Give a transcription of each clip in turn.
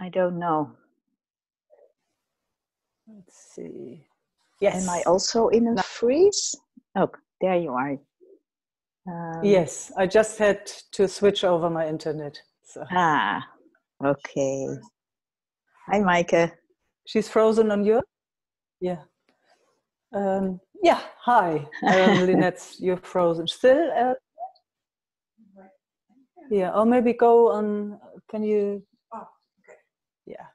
I don't know. Let's see. Am I also in a freeze? Oh, there you are. Yes, I just had to switch over my internet. So. Okay. Hi, Meike. She's frozen on you? Yeah. Yeah, hi. Lynette, you're frozen. Still? Yeah, or maybe go on, can you? Oh, okay. Yeah.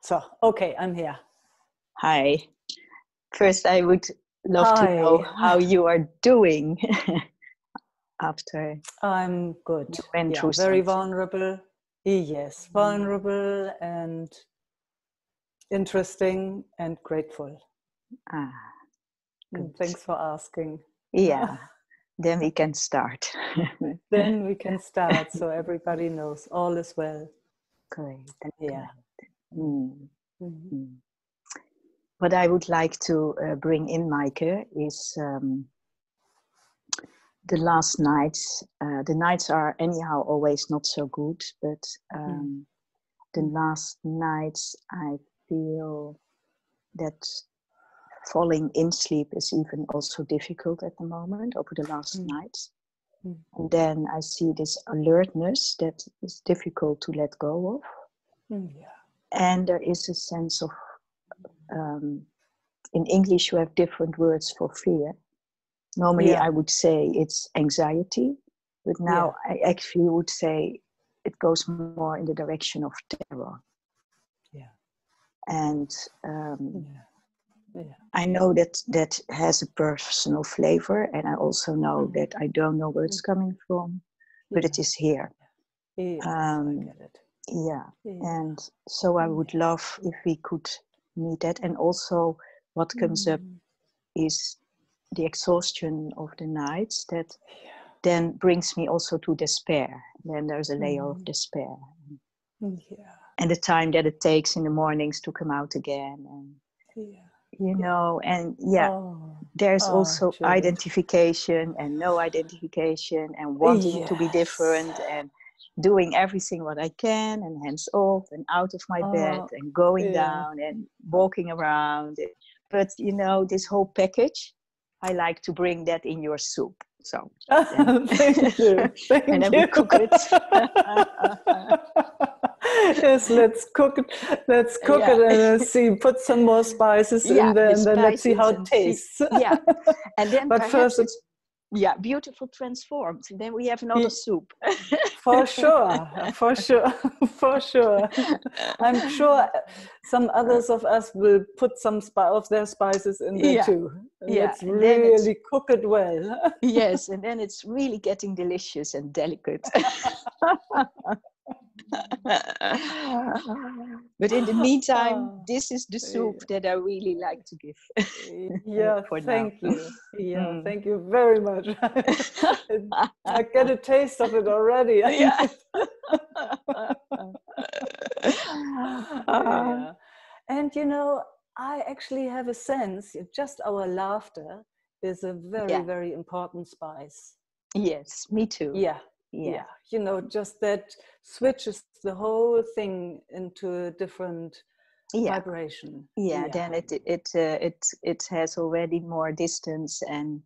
So, okay, I'm here. Hi. First, I would love to know how you are doing after. I'm good. You went through very something. vulnerable. Yes, vulnerable and interesting and grateful. Thanks for asking. Yeah, then we can start. Then we can start, so everybody knows all is well. Great. Yeah. What I would like to bring in, Meike, is the last nights. The nights are anyhow always not so good, but the last nights I feel that falling in sleep is even also difficult at the moment over the last nights. And then I see this alertness that is difficult to let go of. And there is a sense of, in English you have different words for fear. Normally I would say it's anxiety, but now I actually would say it goes more in the direction of terror. And I know that has a personal flavor, and I also know that I don't know where it's coming from, but it is here. Yes, I get it. And so I would love if we could meet that. And also what comes up is the exhaustion of the nights that then brings me also to despair. Then there's a layer of despair. And the time that it takes in the mornings to come out again. And, you know, and there's also identification and no identification and wanting to be different and doing everything what I can and hands off and out of my bed and going down and walking around. But, you know, this whole package, I like to bring that in your soup. So thank you. And then we cook it. Yes, let's cook it. Let's cook it and see. Put some more spices in there, and then let's see how it tastes. And then but perhaps it's beautiful transformed. And then we have another soup. For sure, for sure, for sure. I'm sure some others of us will put some of their spices in there too. Let's really cook it well. Yes, and then it's really getting delicious and delicate. But in the meantime, this is the soup that I really like to give. Thank you. Thank you very much. I get a taste of it already. And you know, I actually have a sense just our laughter is a very, very important spice. Yes, me too. Yeah. You know, just that switches the whole thing into a different vibration. Then it has already more distance and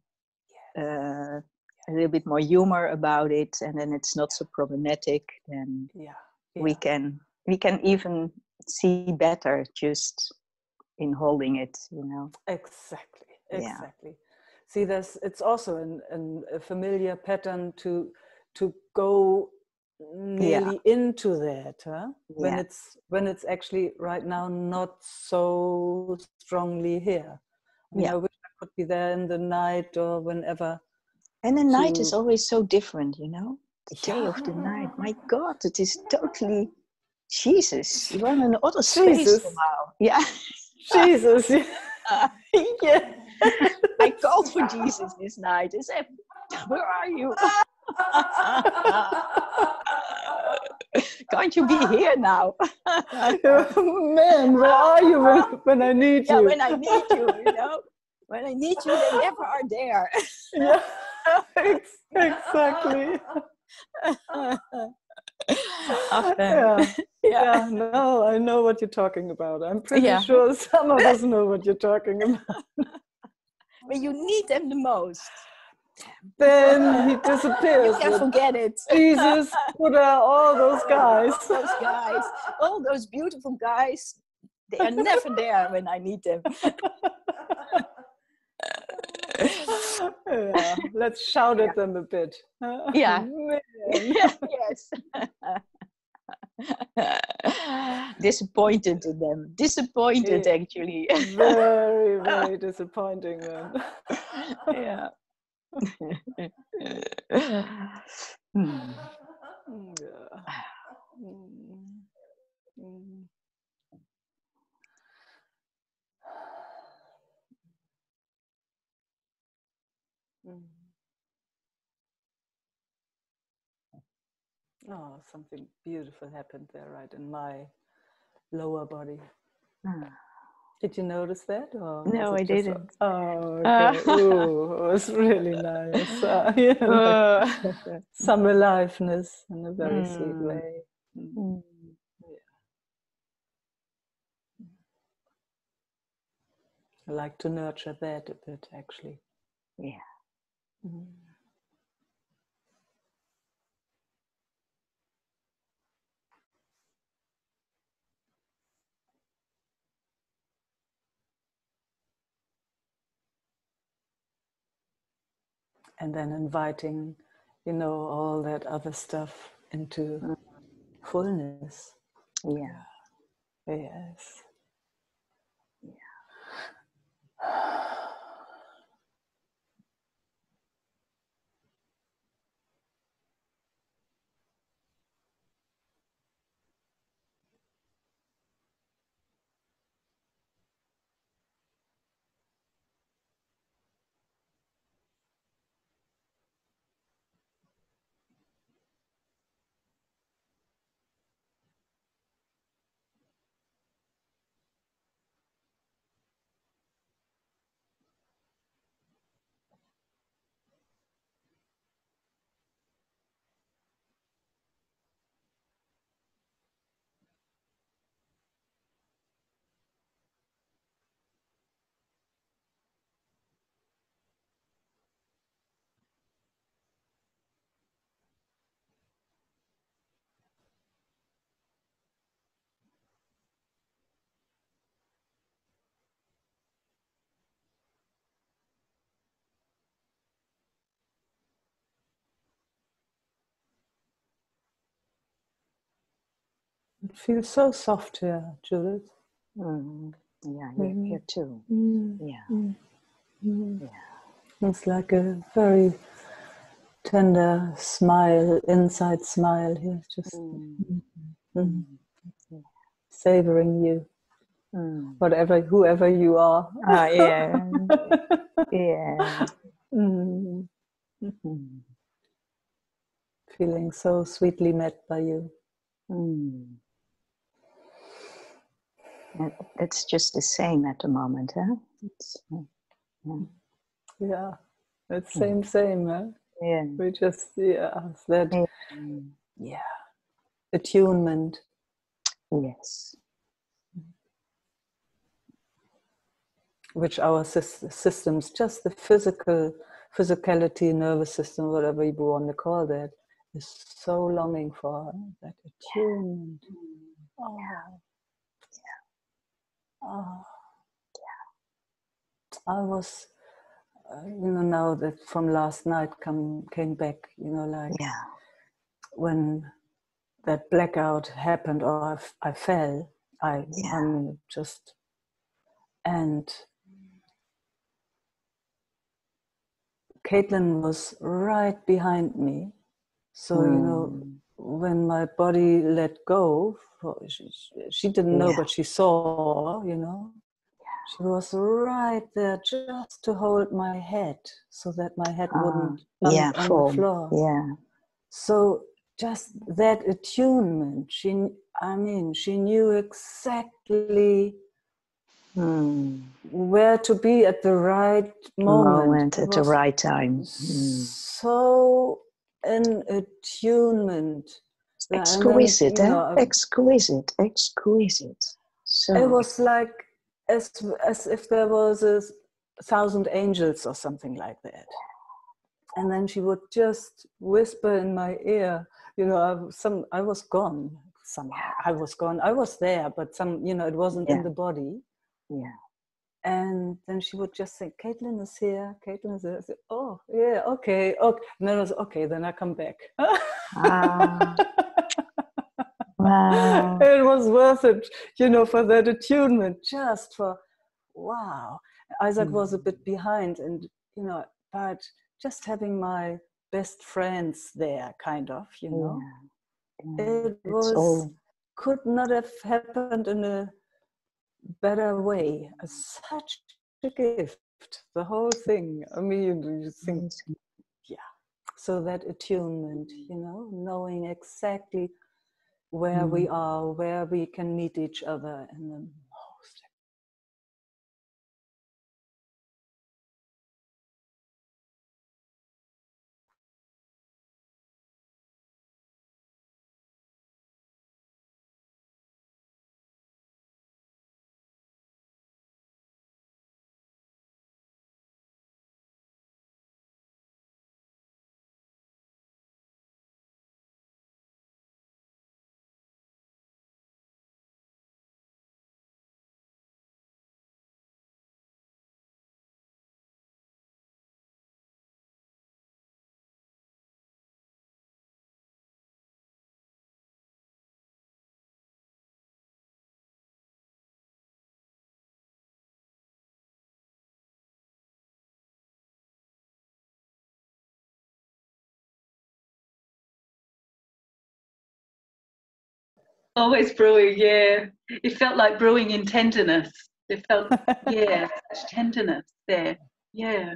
a little bit more humor about it, and then it's not so problematic. And we can even see better just in holding it, you know. Exactly. See, it's also a familiar pattern to go nearly into that, huh? When it's actually right now not so strongly here. I mean, I wish I could be there in the night or whenever. And the night is always so different, you know. The day of the night, my God, it is totally Jesus. You are in another space somehow. Yeah. Jesus. Yeah. I called for Jesus this night. I said, "Where are you? Can't you be here now?" Man, where are you when I need you? When I need you, you know. When I need you, they never are there. Exactly. Yeah, no, I know what you're talking about. I'm pretty sure some of us know what you're talking about. When you need them the most, then he disappears. You can forget it. Jesus, Buddha, all those guys. All those beautiful guys, they are never there when I need them. Yeah, let's shout at them a bit. Yeah. Yes. Disappointed in them. Disappointed, actually. Very, very disappointing then. Yeah. Oh, something beautiful happened there, right in my lower body. Did you notice that? Or no, I didn't. Oh, okay. Ooh, it was really nice. Some aliveness in a very sweet way. I like to nurture that a bit, actually. Yeah. And then inviting, all that other stuff into fullness. Yeah. Yes. It feels so soft here, Judith. Yeah, here too. Yeah. It's like a very tender smile, inside smile here, just savoring you, whoever you are. Yeah. Yeah. Feeling so sweetly met by you. That's just the same at the moment, huh? Yeah, it's same, huh? Yeah. We just, that, attunement. Yes. Which our systems, just the physicality, nervous system, whatever you want to call that, is so longing for, that attunement. I was, now that from last night came back, when that blackout happened, or I fell, I'm just, and Caitlin was right behind me. So, when my body let go, she didn't know, but she saw, she was right there just to hold my head so that my head wouldn't bump on the floor. Yeah. So just that attunement, she knew exactly where to be at the right moment. At the right time. So an attunement exquisite, then, exquisite, exquisite. So it was like as if there was 1,000 angels or something like that. And then she would just whisper in my ear, I was gone somehow. I was gone. I was there, but it wasn't in the body. Yeah. And then she would just say, Caitlin is here. Caitlin is here. I said, oh, yeah, okay. And then I was, okay, then I come back. Wow. It was worth it, for that attunement, just for, wow. Isaac was a bit behind and, but just having my best friends there, kind of, it could not have happened in a better way. Such a gift, the whole thing. I mean, you think, so that attunement, knowing exactly where we are, where we can meet each other in the most. Always brewing, yeah. It felt like brewing in tenderness. It felt, yeah, such tenderness there. Yeah.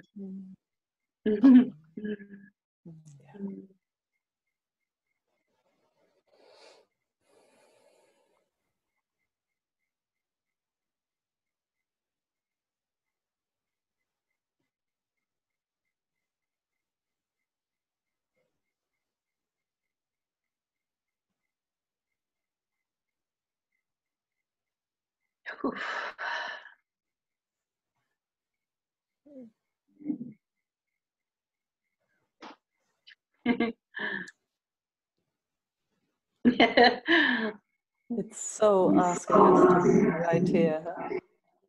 It's so asking us to be right here.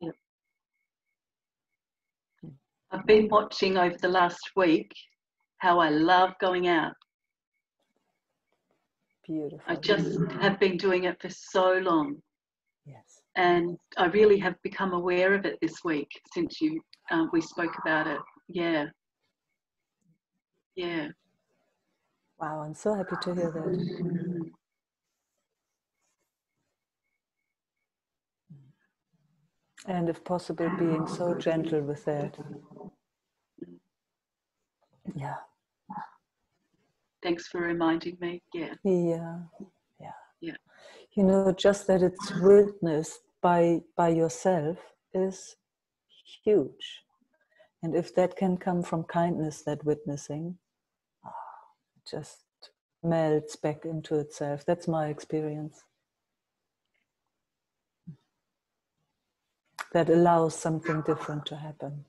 Yeah. I've been watching over the last week how I love going out. Beautiful. I just have been doing it for so long. Yes. And I really have become aware of it this week since we spoke about it. Yeah. Yeah. Wow, I'm so happy to hear that. And if possible, being so gentle with that. Yeah. Thanks for reminding me. Yeah. Yeah. Just that it's witnessed by yourself is huge. And if that can come from kindness, that witnessing, just melts back into itself. That's my experience. That allows something different to happen.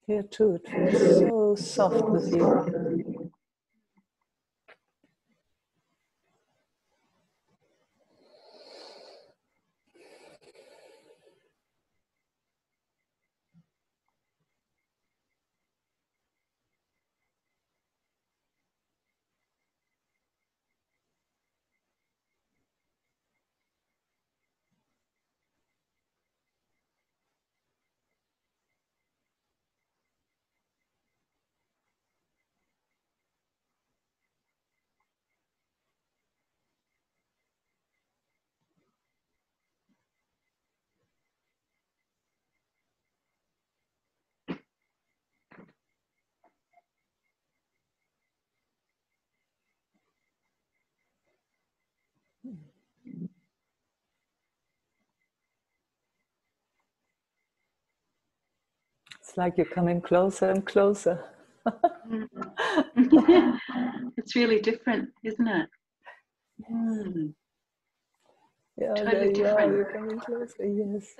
Here too, it feels so soft with you. It's like you're coming closer and closer. It's really different, isn't it? Mm. Yeah, Totally there you different. are, you're coming closer, yes.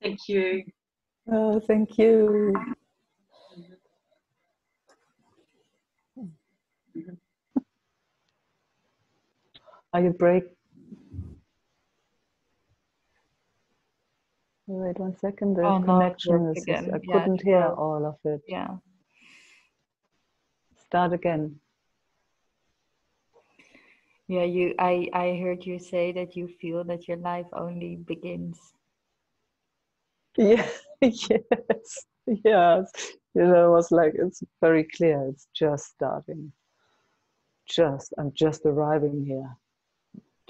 Thank you. Oh, thank you. Are you break? Wait 1 second. The connection no, is. again. I couldn't hear all of it. Yeah. Start again. Yeah, I heard you say that you feel that your life only begins. Yeah, yes, yes. You know, it was like, it's very clear. It's just starting. I'm just arriving here.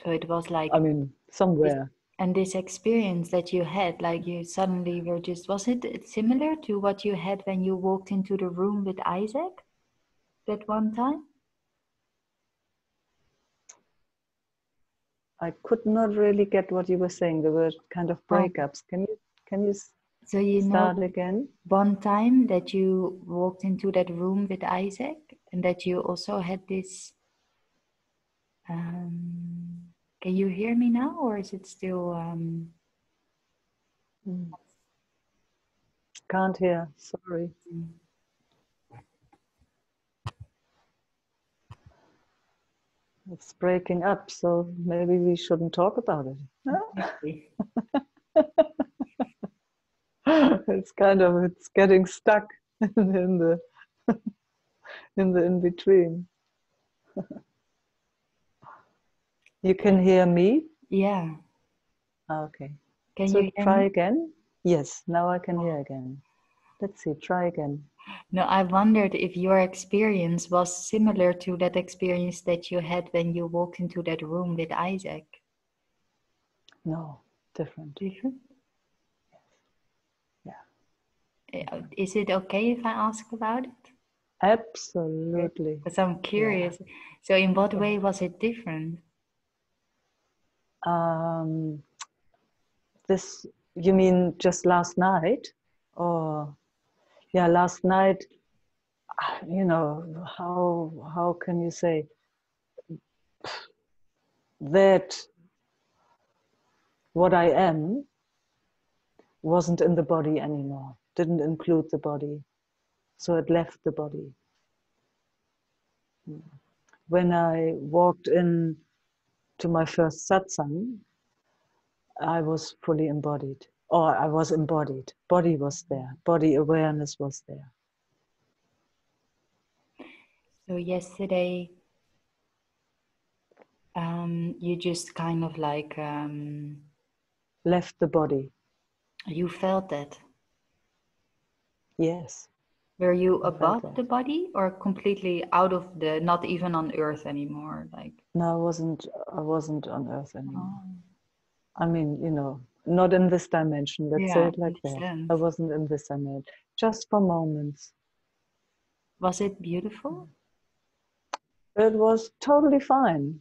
So it was like, I mean, somewhere. And this experience that you had, like you suddenly were just, was it similar to what you had when you walked into the room with Isaac that one time? I could not really get what you were saying. There were kind of breakups. Can you so you start know, again? one time that you walked into that room with Isaac and that you also had this, can you hear me now or is it still? Can't hear, sorry. It's breaking up, so maybe we shouldn't talk about it. It's getting stuck in the in between. You can hear me? Yeah. Okay. Can so you hear try me? again? Yes, now I can hear again. Let's see, try again. No, I wondered if your experience was similar to that experience that you had when you walked into that room with Isaac. No, different. Different? Yeah. Is it okay if I ask about it? Absolutely. Because I'm curious. Yeah. So in what way was it different? This, you mean just last night? Or, yeah, last night, you know, how can you say that what I am wasn't in the body anymore, didn't include the body. So it left the body. When I walked in to my first satsang, I was fully embodied, or I was embodied. Body was there, body awareness was there. So yesterday, you just kind of like... left the body. You felt that? Yes. Were you above the body or completely out of the, not even on earth anymore? Like, no, I wasn't on earth anymore. I mean, you know, not in this dimension, let's say it like that. I wasn't in this dimension, just for moments. Was it beautiful? It was totally fine.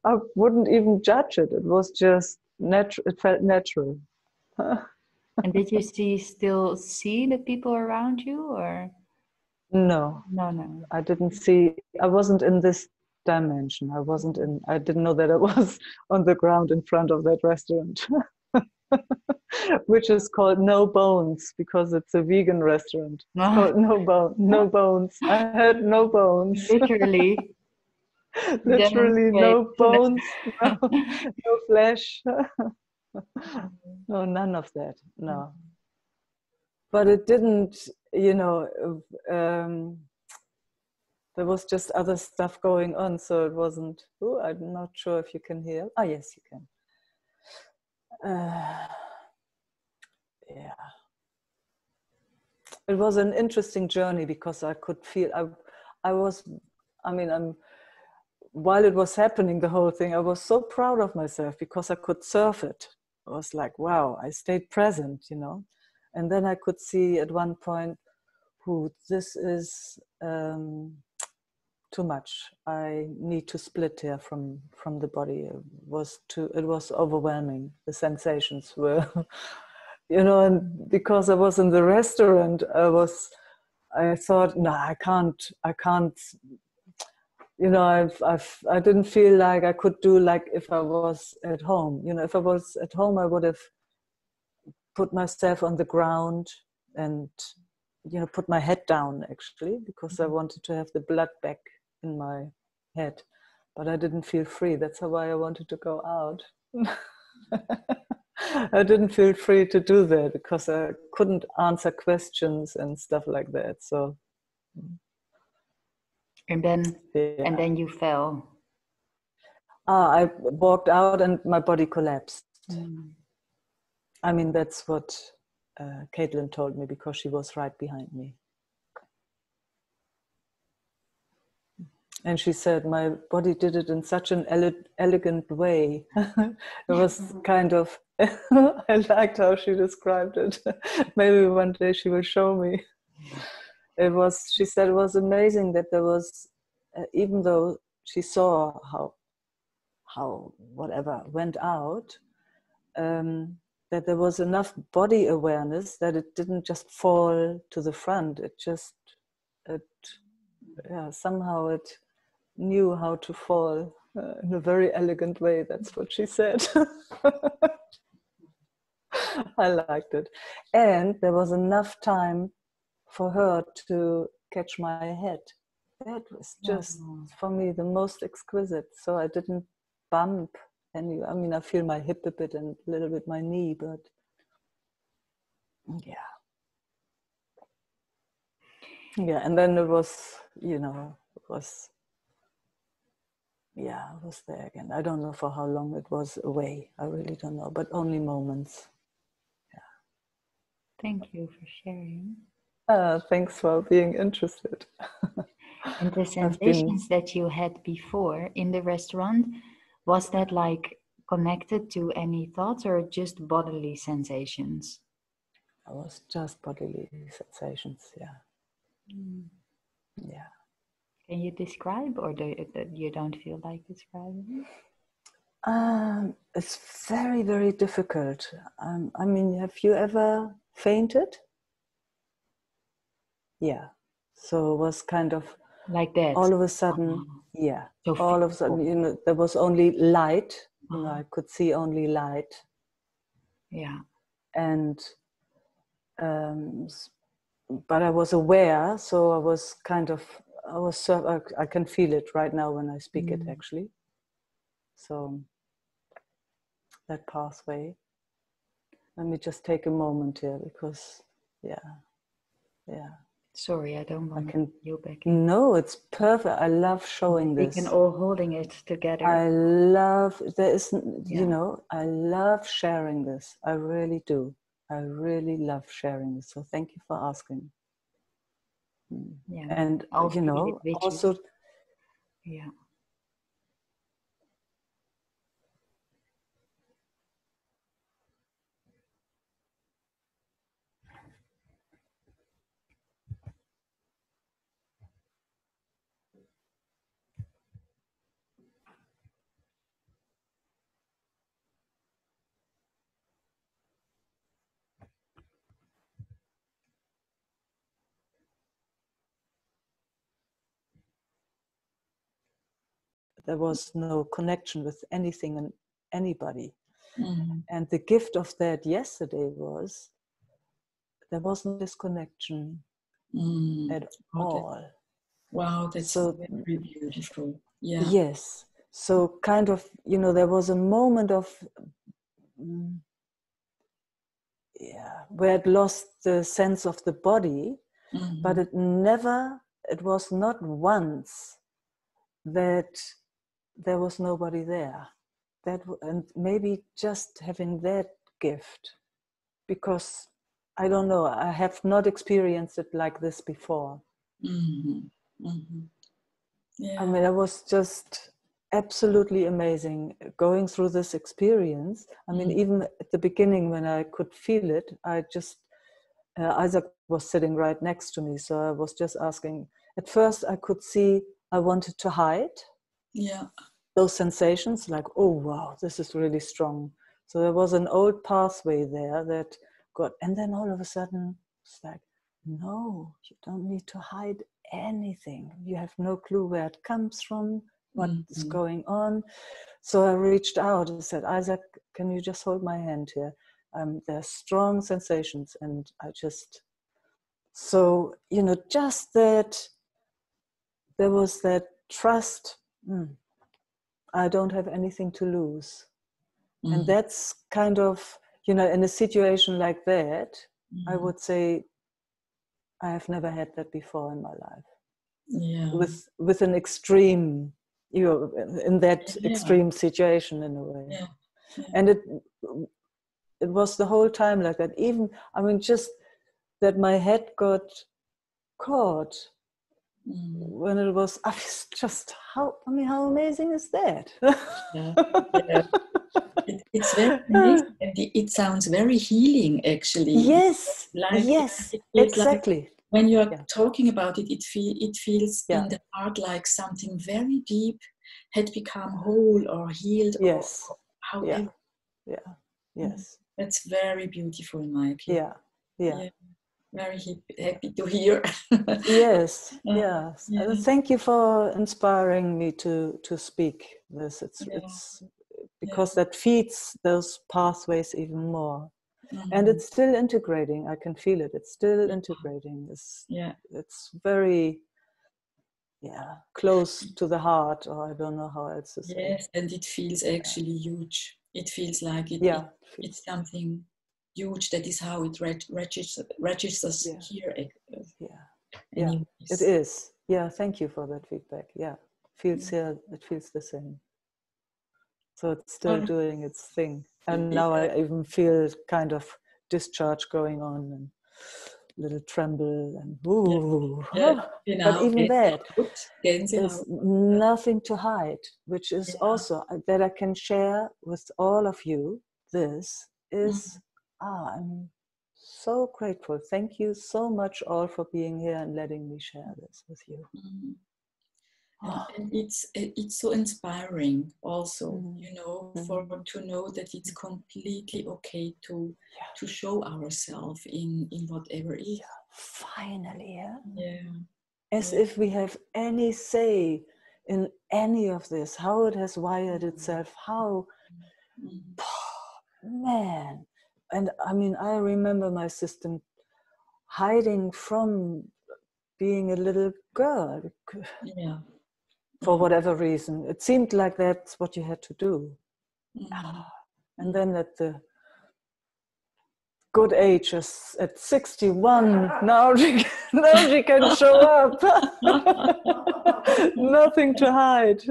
I wouldn't even judge it. It was just natural. It felt natural. And did you still see the people around you, or? No. No. I didn't see. I wasn't in this dimension. I didn't know that I was on the ground in front of that restaurant, which is called No Bones because it's a vegan restaurant. It's called No Bones. I had no bones. Literally. Literally no bones, no flesh. No, none of that. No. But it didn't, there was just other stuff going on, so it wasn't. Oh, I'm not sure if you can hear. Oh, yes, you can. Yeah. It was an interesting journey because I could feel. While it was happening, the whole thing, I was so proud of myself because I could surf it. I was like, wow, I stayed present, And then I could see at one point, this is too much. I need to split here from the body. It was overwhelming. The sensations were, and because I was in the restaurant, I thought, no, I can't, I didn't feel like I could do like if I was at home. If I was at home, I would have put myself on the ground and, put my head down actually, because I wanted to have the blood back in my head. But I didn't feel free. That's why I wanted to go out. I didn't feel free to do that because I couldn't answer questions and stuff like that. So. And then you fell. I walked out and my body collapsed. I mean, that's what Caitlin told me because she was right behind me. And she said, my body did it in such an elegant way. It was kind of, I liked how she described it. Maybe one day she will show me. She said it was amazing that there was, even though she saw how whatever went out, that there was enough body awareness that it didn't just fall to the front. Somehow it knew how to fall in a very elegant way. That's what she said. I liked it. And there was enough time for her to catch my head. That was just, for me, the most exquisite. So I didn't bump any. I mean, I feel my hip a bit and a little bit my knee, but yeah. Yeah, and then it was, I was there again. I don't know for how long it was away. I really don't know, but only moments. Yeah. Thank you for sharing. Thanks for being interested. And the sensations that you had before in the restaurant, was that like connected to any thoughts or just bodily sensations? It was just bodily sensations, yeah. Yeah. Can you describe, or you don't feel like describing? It's very, very difficult. I mean, have you ever fainted? Yeah. So it was kind of like that. All of a sudden, yeah. So all of a sudden, there was only light. I could see only light. Yeah. And but I was aware, so I was kind of, I can feel it right now when I speak it actually. So that pathway. Let me just take a moment here because, yeah. Sorry, I don't want you back in. No, it's perfect. I love showing this. We can all holding it together. I love, I love sharing this. I really do. I really love sharing this. So thank you for asking. Yeah. And, also. Yeah. there was no connection with anything and anybody. Mm-hmm. And the gift of that yesterday was there was no disconnection at all. Wow, that's so very beautiful. Yeah. Yes. So kind of, there was a moment of where it lost the sense of the body, Mm-hmm. but it was not once that there was nobody there. And maybe just having that gift, because I don't know, I have not experienced it like this before. Mm-hmm. Mm-hmm. Yeah. I mean, it was just absolutely amazing going through this experience. I mean, even at the beginning when I could feel it, I just, Isaac was sitting right next to me. So I was just asking, at first I could see I wanted to hide. Yeah. Those sensations like, oh, wow, this is really strong. So there was an old pathway there that got, and then all of a sudden it's like, no, you don't need to hide anything. You have no clue where it comes from, what is going on. So I reached out and said, Isaac, can you just hold my hand here? There's strong sensations. And I just, so, just that there was that trust. I don't have anything to lose. And that's kind of, in a situation like that, I would say I have never had that before in my life. Yeah. With an extreme, in that extreme situation in a way. Yeah. Yeah. And it was the whole time like that. Even, I mean, just that my head got caught when it was, I was just, how amazing is that? Yeah. Yeah. It's very amazing. And it sounds very healing, actually. Yes, like, yes, it exactly. Like when you're talking about it, it feels in the heart like something very deep had become whole or healed. Yes. Or however. Yeah. Yes. That's very beautiful, Meike. Yeah. Very happy to hear. Yes. Yes. Yeah. Thank you for inspiring me to speak this. It's because that feeds those pathways even more. And it's still integrating. I can feel it. It's still integrating. It's very close to the heart, or I don't know how else to say. Yes, and it feels actually huge. It feels like it's something huge. That is how it registers here. It is. Yeah, thank you for that feedback. Yeah, feels here. It feels the same. So it's still doing its thing. And now I even feel kind of discharge going on and little tremble and ooh. But even that is nothing to hide, which is also that I can share with all of you. This is, I'm so grateful. Thank you so much all for being here and letting me share this with you. And it's so inspiring also, to know that it's completely okay to show ourselves in whatever is. Finally, as if we have any say in any of this, how it has wired itself, how, man. And I mean, I remember my system hiding from being a little girl. For whatever reason. It seemed like that's what you had to do. And then at the good age, at 61, now she can show up. Nothing to hide.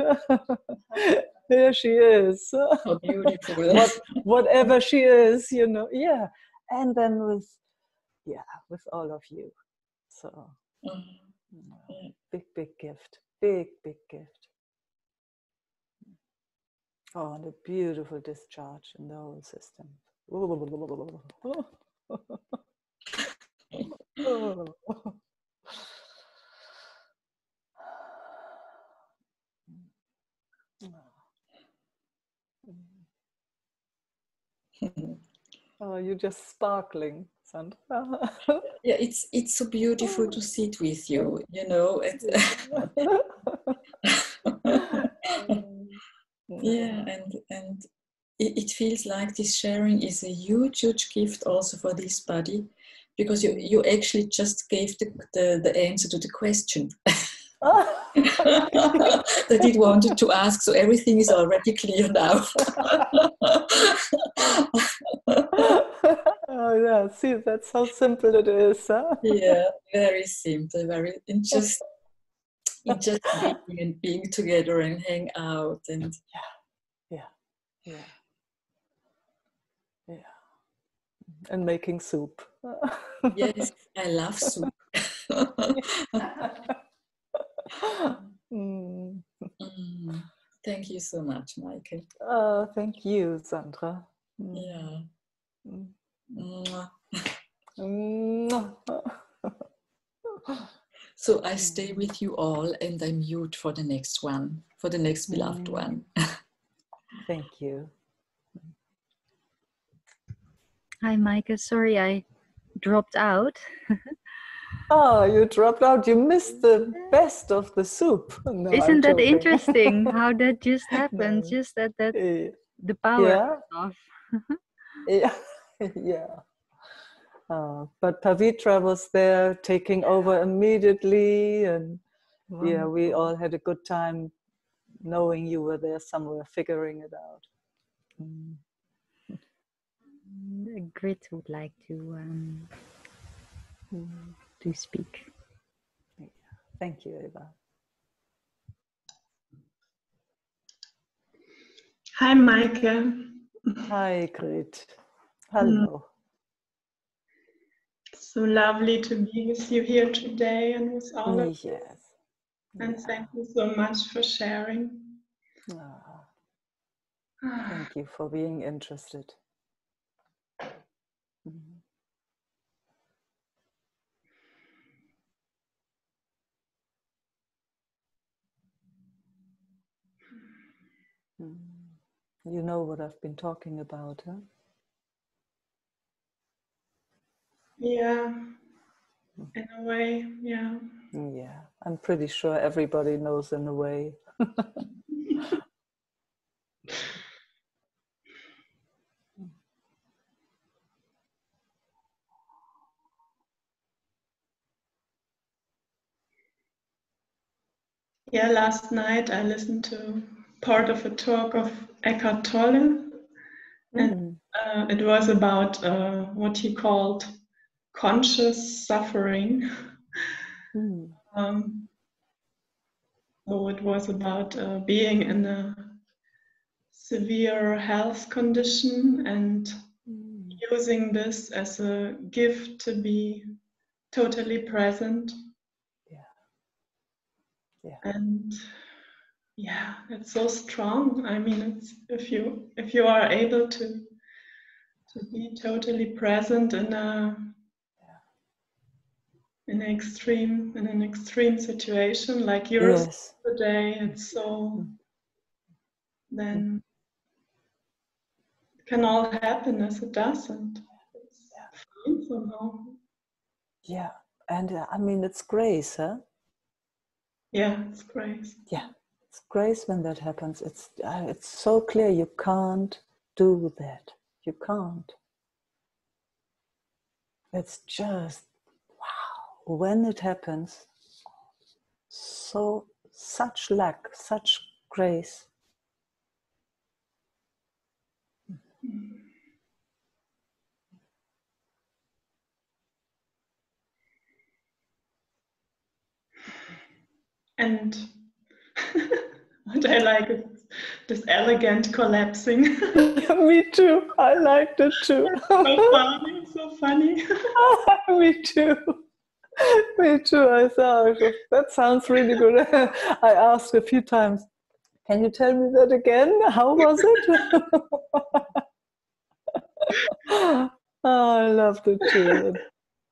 Here she is. So beautiful. Whatever she is, yeah. And then with all of you. So, big gift. Big gift. Oh, and a beautiful discharge in the whole system. Oh, you're just sparkling, Sandra. Yeah, it's so beautiful to sit with you, Yeah, and it feels like this sharing is a huge, huge gift also for this body, because you actually just gave the answer to the question that it wanted to ask. So everything is already clear now. Oh yeah, see, that's how simple it is, huh? Yeah, very simple, very just being and being together and hang out and yeah. And making soup. Yes, I love soup. Thank you so much, Meike. Oh, thank you, Sandra. Yeah. So I stay with you all and I mute for the next one, for the next beloved one. Thank you. Hi, Meike. Sorry, I dropped out. Oh, you dropped out. You missed the best of the soup. No, Isn't that interesting how that just happened? No. Just that the power off. Yeah. Yeah. But Pavitra was there taking over immediately, and yeah, we all had a good time knowing you were there somewhere figuring it out. Grit would like to speak. Yeah. Thank you, Eva. Hi, Meike. Hi, Grit. Hello. So lovely to be with you here today and with all of you. Yes. And thank you so much for sharing. Thank you for being interested. You know what I've been talking about, huh? Yeah, in a way, yeah. Yeah, I'm pretty sure everybody knows in a way. Yeah, last night I listened to part of a talk of Eckhart Tolle, and it was about what he called conscious suffering. So it was about being in a severe health condition and using this as a gift to be totally present. And yeah, it's so strong. I mean, it's if you are able to be totally present in an extreme situation like yours today, it's so then it can all happen as it doesn't. It's fine somehow. Yeah, and I mean, it's grace, huh? Yeah, it's grace. Yeah, it's grace when that happens. It's so clear you can't do that. You can't. It's just, wow, when it happens, such lack, such grace. And what I like is this elegant collapsing. Me too. I liked it too. So funny. Me too. Me too. I thought that sounds really good. I asked a few times, can you tell me that again? How was it? Oh, I loved it too.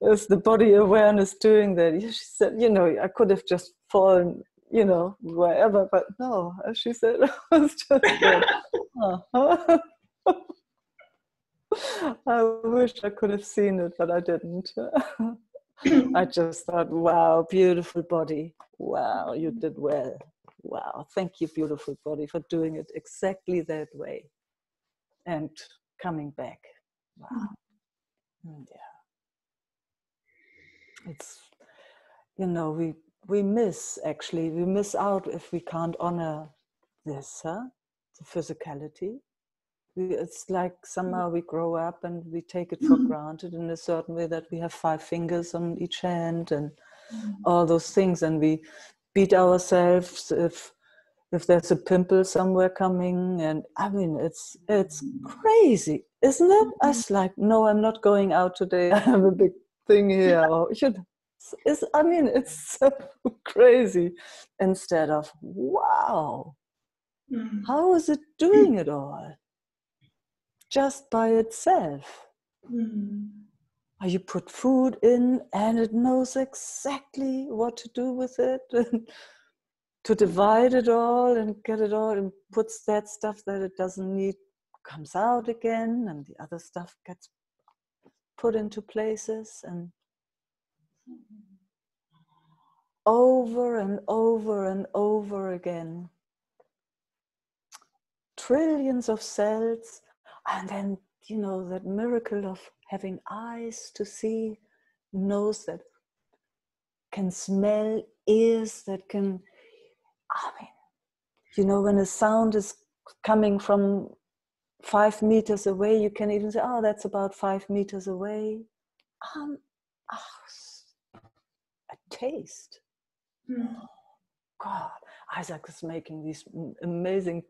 It's the body awareness doing that. She said, I could have just fallen, wherever, but no, as she said, it was just good. I wish I could have seen it, but I didn't. I just thought, wow, beautiful body. Wow, you did well. wow, thank you, beautiful body, for doing it exactly that way and coming back. Wow. Yeah. It's, you know, we miss out if we can't honor this, the physicality. It's like somehow we grow up and we take it for granted in a certain way, that we have 5 fingers on each hand and all those things, and we beat ourselves if there's a pimple somewhere coming. And I mean, it's crazy, isn't it? I was like, no, I'm not going out today, I have a big thing here, or it's so crazy, instead of, wow, how is it doing it all just by itself? You put food in and it knows exactly what to do with it, and to divide it all and get it all, and puts that stuff that it doesn't need, comes out again, and the other stuff gets put into places, and over and over and over again. Trillions of cells, and then, you know, that miracle of having eyes to see, nose that can smell, ears that can, I mean, you know, when a sound is coming from 5 meters away, you can even say, oh, that's about 5 meters away. A taste. God, Isaac is making these amazing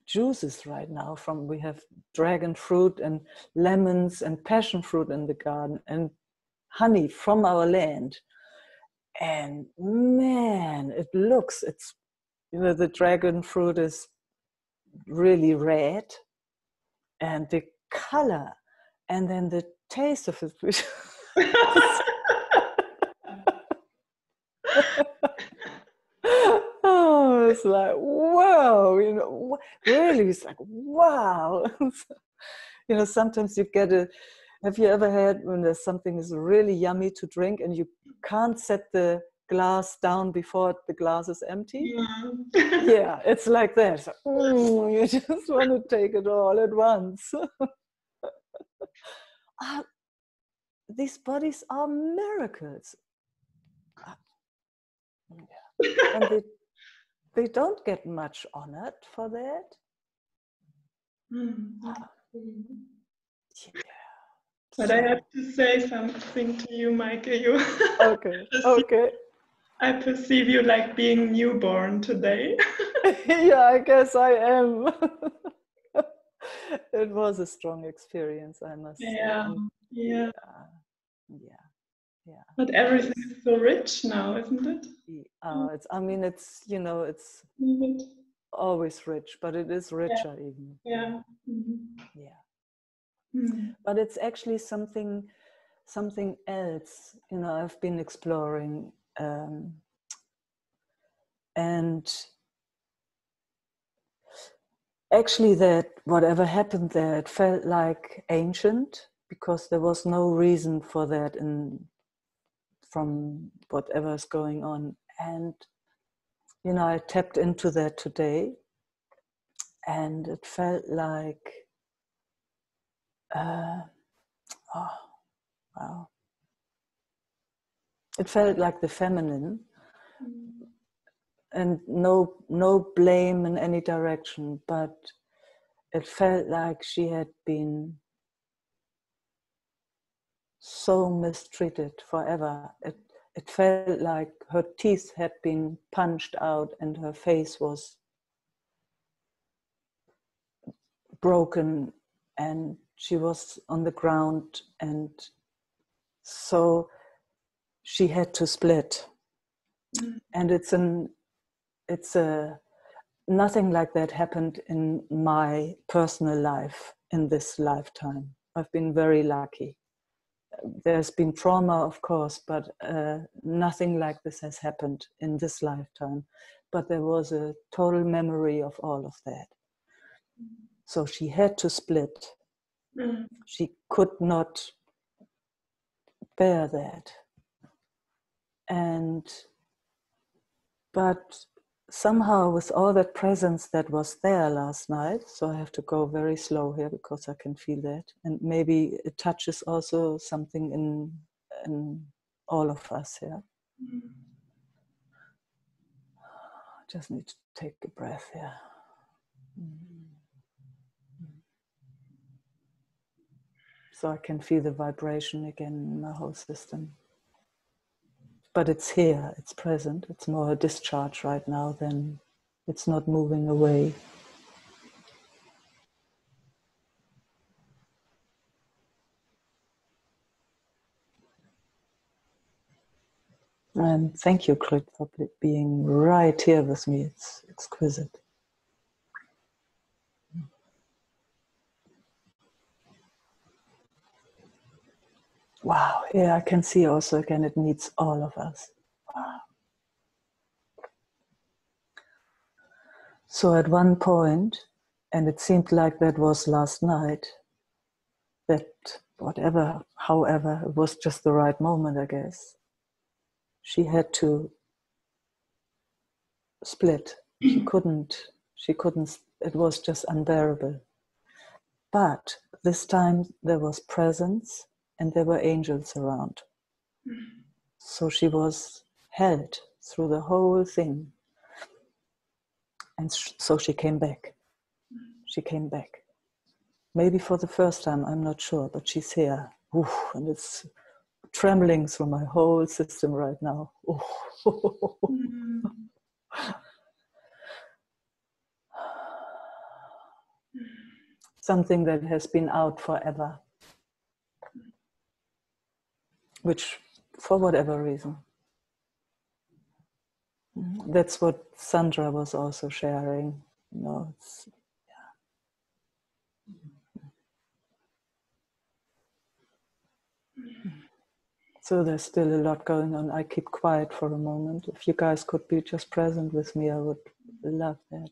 juices right now. We have dragon fruit and lemons and passion fruit in the garden, and honey from our land. And man, it's, you know, the dragon fruit is really red, and the color, and then the taste of it. Oh, it's like, wow, you know, really, it's like, wow. You know, sometimes you get have you ever had when there's something is really yummy to drink and you can't set the glass down before the glass is empty? Yeah, it's like that. It's like, you just want to take it all at once. These bodies are miracles. And they don't get much honored for that. Yeah. But I have to say something to you, Meike. Okay. I perceive you like being newborn today. Yeah, I guess I am. It was a strong experience, I must say. Yeah. But Yeah. everything is so rich now, isn't it? It's, you know, it's always rich, but it is richer even. Yeah. But it's actually something else, you know, I've been exploring, and actually that whatever happened there, it felt like ancient, because there was no reason for that from whatever's going on. And, you know, I tapped into that today, and it felt like, wow. It felt like the feminine, and no blame in any direction, but it felt like she had been so mistreated forever. It felt like her teeth had been punched out and her face was broken, and she was on the ground, and so she had to split. And nothing like that happened in my personal life in this lifetime. I've been very lucky. There's been trauma, of course, but nothing like this has happened in this lifetime. But there was a total memory of all of that. So she had to split. She could not bear that. But somehow with all that presence that was there last night, so I have to go very slow here because I can feel that, and maybe it touches also something in all of us here. Just need to take a breath here. So I can feel the vibration again in my whole system. But it's here, it's present. It's more a discharge right now than it's not moving away. And thank you, Krit, for being right here with me. It's exquisite. Wow, yeah, I can see also again, it needs all of us. Wow. So at one point, and it seemed like that was last night, that whatever, however, it was just the right moment, I guess. She had to split. She couldn't, it was just unbearable. But this time there was presence and there were angels around. So she was held through the whole thing. And so she came back. She came back. Maybe for the first time, I'm not sure, but she's here. Oof, and it's trembling through my whole system right now. Something that has been out forever, which for whatever reason. That's what Sandra was also sharing. You know, so there's still a lot going on. I keep quiet for a moment. If you guys could be just present with me, I would love that.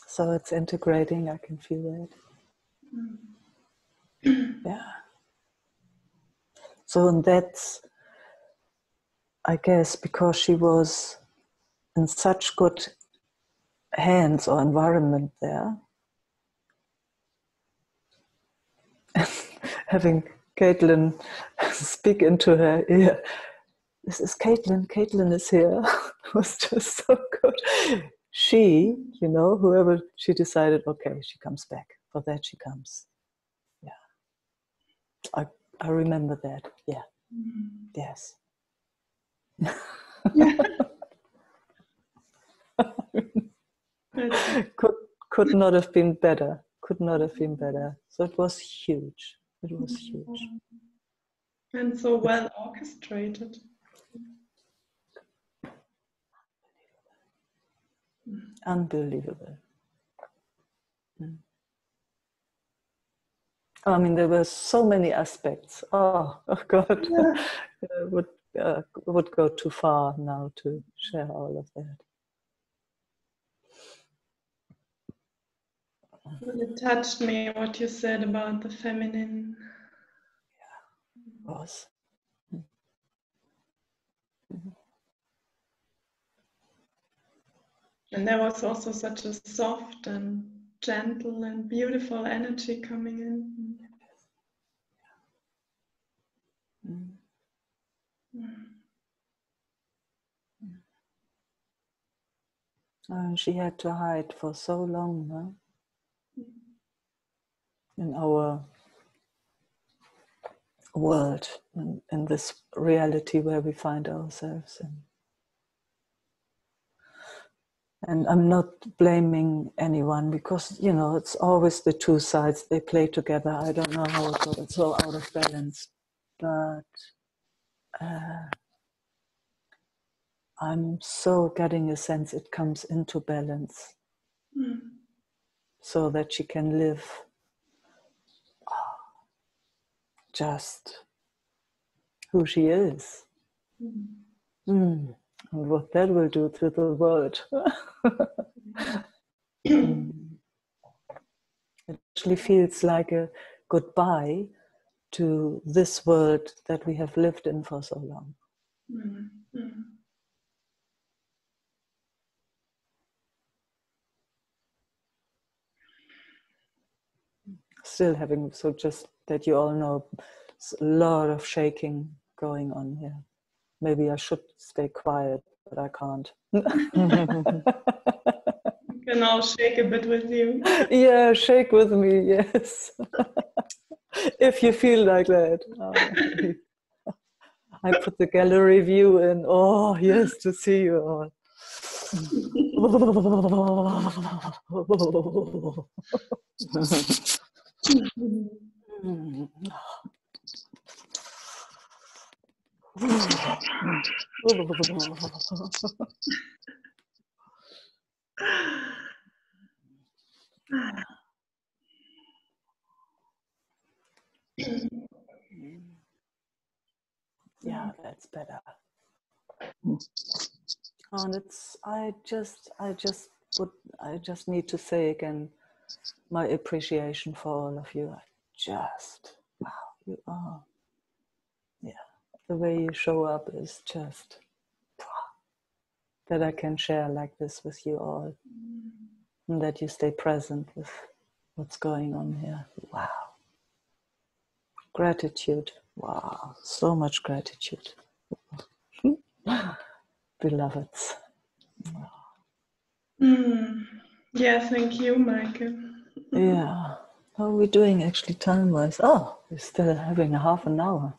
So it's integrating, I can feel that. Yeah. So and that's, I guess, because she was in such good hands or environment there. Having Caitlin speak into her ear, this is Caitlin, Caitlin is here. It was just so good. She, you know, whoever, she decided, okay, she comes back. For that she comes. Yeah. I remember that. Yeah. Yes. Could not have been better. Could not have been better. So it was huge. It was huge. And so well orchestrated. Unbelievable. I mean, there were so many aspects. Oh God. I would would go too far now to share all of that. It touched me what you said about the feminine. Yeah, of course. And there was also such a soft and gentle and beautiful energy coming in. She had to hide for so long, huh? In our world, in this reality where we find ourselves in. And I'm not blaming anyone because, you know, it's always the two sides. They play together. I don't know how it got so out of balance. But I'm so getting a sense it comes into balance so that she can live just who she is. And what that will do to the world. It actually feels like a goodbye to this world that we have lived in for so long. Still having, so just that you all know, a lot of shaking going on here. Maybe I should stay quiet, but I can't. You can all shake a bit with you. Yeah, shake with me, yes. If you feel like that. I put the gallery view in. Oh, yes, to see you all. Yeah, that's better. And it's, I just need to say again my appreciation for all of you. Wow, you are. Yeah, the way you show up is just that I can share like this with you all, and that you stay present with what's going on here. Wow. Gratitude. Wow, so much gratitude. Beloveds. Yeah, thank you, Meike. Yeah. How are we doing actually time-wise? Oh, we're still having a half an hour.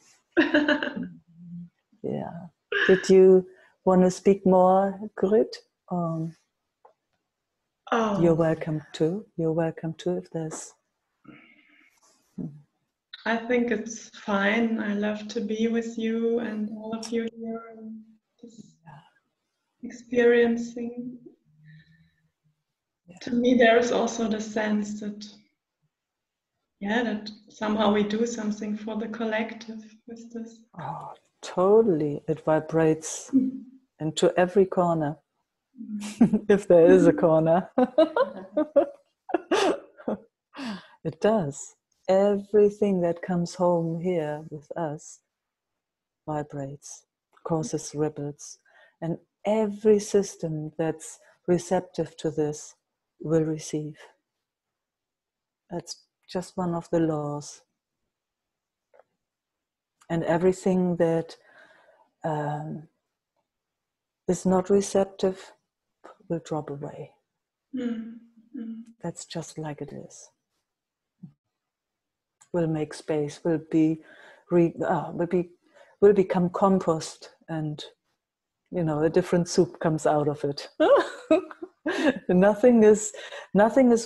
Yeah. Did you want to speak more, Grit? You're welcome to. You're welcome to if there's... I think it's fine. I love to be with you and all of you here and just experiencing. Yeah. To me, there is also the sense that, that somehow we do something for the collective with this. Oh, totally. It vibrates into every corner, if there is a corner. It does. Everything that comes home here with us vibrates, causes ripples, and every system that's receptive to this will receive. That's just one of the laws. And everything that is not receptive will drop away. That's just like it is. Will make space, will become compost, and a different soup comes out of it. Nothing is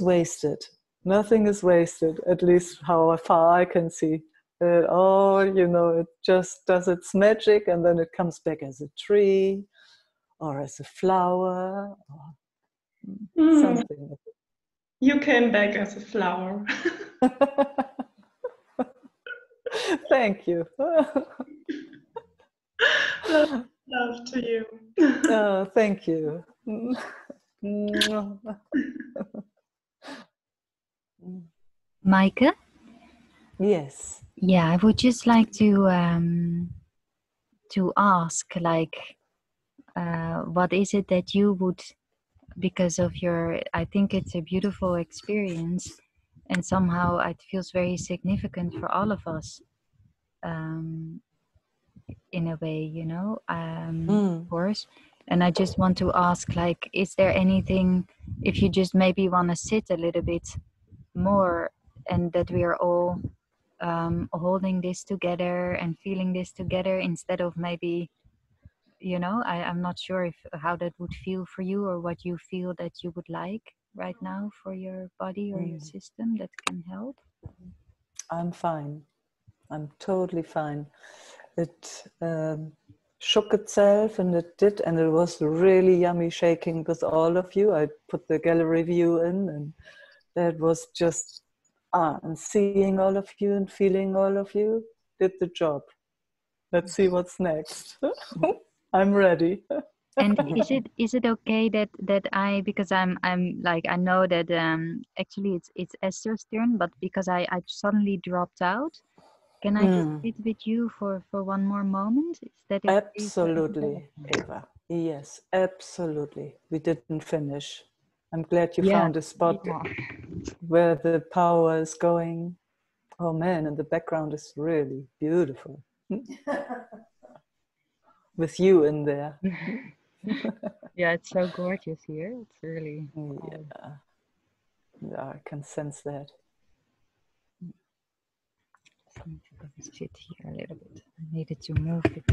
wasted. Nothing is wasted, at least how far I can see. It just does its magic, and then it comes back as a tree or as a flower or something. You came back as a flower. Thank you. Love to you. Oh, thank you. Meike? Yes. Yeah, I would just like to ask, like, what is it that you would, because of your, I think it's a beautiful experience, and somehow it feels very significant for all of us, in a way, you know, of course. And I just want to ask, like, is there anything, if you just maybe want to sit a little bit more, and that we are all holding this together and feeling this together, instead of maybe, you know, I'm not sure if how that would feel for you, or what you feel that you would like right now for your body or your system that can help. I'm fine. I'm totally fine. It shook itself, and it did, and it was really yummy shaking with all of you. I put the gallery view in, and that was just and seeing all of you and feeling all of you did the job. Let's see what's next. I'm ready. And is it okay that I, because I'm like, I know that actually it's Esther's turn, but because I suddenly dropped out, can I just sit with you for one more moment? Is that okay? Absolutely, Eva. Yes, absolutely. We didn't finish. I'm glad you found a spot where the power is going. Oh man, and the background is really beautiful. With you in there. Yeah, it's so gorgeous here. It's really... Yeah, I can sense that. I need to go and sit here a little bit. I needed to move it.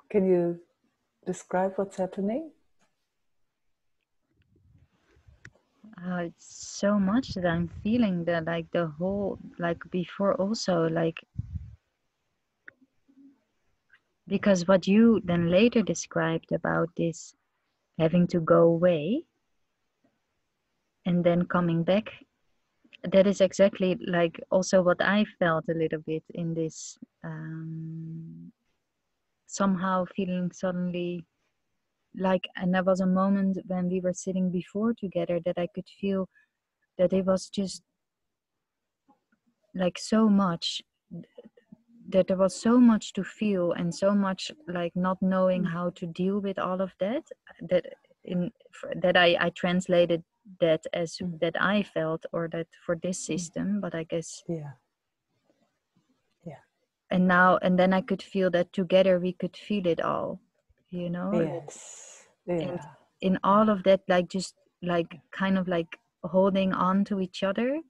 Can you describe what's happening? It's so much that I'm feeling, that like the whole, like before also, like, because what you then later described about this having to go away and then coming back, that is exactly like also what I felt a little bit in this, somehow feeling suddenly like, and there was a moment when we were sitting before together that I could feel that it was just like so much, that there was so much to feel, and so much like not knowing how to deal with all of that, that I translated that as that I felt, or that for this system, but I guess and now, and then I could feel that together we could feel it all, you know. Yes. And in all of that, like just like kind of like holding on to each other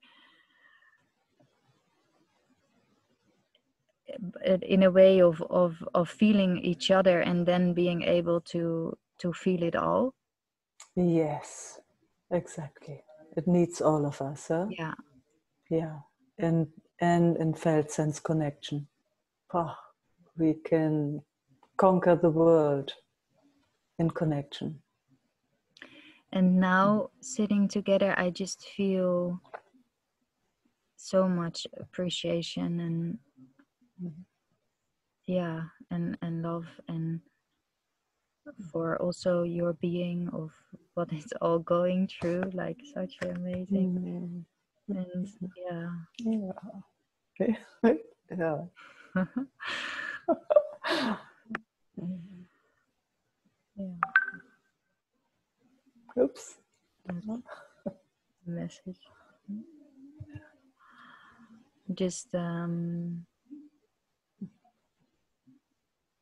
in a way of feeling each other, and then being able to feel it all. Yes, exactly. It needs all of us, huh? Yeah. And in felt sense connection. We can conquer the world in connection. And now sitting together, I just feel so much appreciation and and love, and for also your being of what it's all going through, like such amazing. And yeah. Yeah. Yeah. Oops. Message. Just